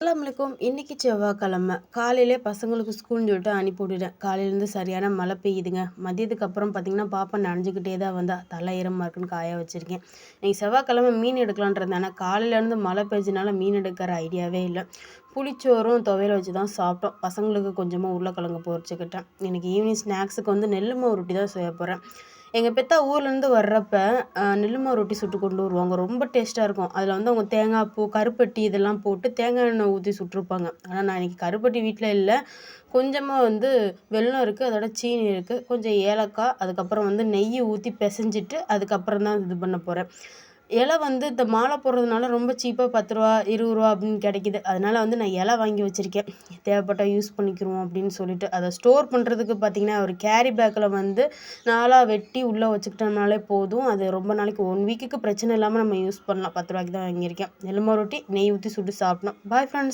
அஸ்ஸலாமு இன்னைக்கு செவ்வாய்க்கிழமை காலையிலே பசங்களுக்கு ஸ்கூல்னு சொல்லிட்டு அனுப்பி விட்டுட்டேன். காலையிலேருந்து சரியான மழை பெய்யுதுங்க. மதியத்துக்கு அப்புறம் பார்த்தீங்கன்னா பாப்பா நனைஞ்சுக்கிட்டே தான் வந்தா. தலை ஈரமாக இருக்குன்னு காய வச்சுருக்கேன். இன்னைக்கு செவ்வாய்க்கிழமை மீன் எடுக்கலான்ட்டு ஆனால் காலையிலேருந்து மழை பெஞ்சனால மீன் எடுக்கிற ஐடியாவே இல்லை. புளிச்சோறும் துவையல் வச்சு தான் சாப்பிட்டோம். பசங்களுக்கு கொஞ்சமாக உருளைக்கிழங்கு பொரிச்சுக்கிட்டேன். இன்னைக்கு ஈவினிங் ஸ்நாக்ஸுக்கு நெல் மாவு ரொட்டி தான் செய்ய போகிறேன். எங்கள் பெத்தா ஊர்லேருந்து வர்றப்ப நெல் மாவு ரொட்டி சுட்டு கொண்டு வருவாங்க. ரொம்ப டேஸ்ட்டாக இருக்கும். அதில் அவங்க தேங்காய் பூ, கருப்பட்டி இதெல்லாம் போட்டு தேங்காய் எண்ணெய் ஊற்றி சுட்டிருப்பாங்க. ஆனால் நான் இன்றைக்கி கருப்பட்டி வீட்டில் இல்லை. கொஞ்சமாக வெல்லம் இருக்குது, அதோட சீனி இருக்குது, கொஞ்சம் ஏலக்காய், அதுக்கப்புறம் நெய் ஊற்றி பிசைஞ்சிட்டு அதுக்கப்புறம் தான் இது பண்ண போகிறேன். இலை இந்த மாலை போடுறதுனால ரொம்ப சீப்பாக ரூ. 10 ரூ. 20 அப்படின்னு கிடைக்கிது. அதனால் நான் இலை வாங்கி வச்சுருக்கேன். தேவைப்பட்டால் யூஸ் பண்ணிக்கிறோம் அப்படின்னு சொல்லிட்டு. அதை ஸ்டோர் பண்ணுறதுக்கு பார்த்திங்கன்னா ஒரு கேரி பேக்கில் 4 வெட்டி உள்ளே வச்சுக்கிட்டோம்னாலே போதும். அது ரொம்ப நாளைக்கு 1 வீக்குக்கு பிரச்சனை இல்லாமல் நம்ம யூஸ் பண்ணலாம். ரூ. 10 தான் வாங்கியிருக்கேன். நெல் மாவு ரொட்டி நெய் ஊற்றி சுட்டு சாப்பிடணும். Bye friends.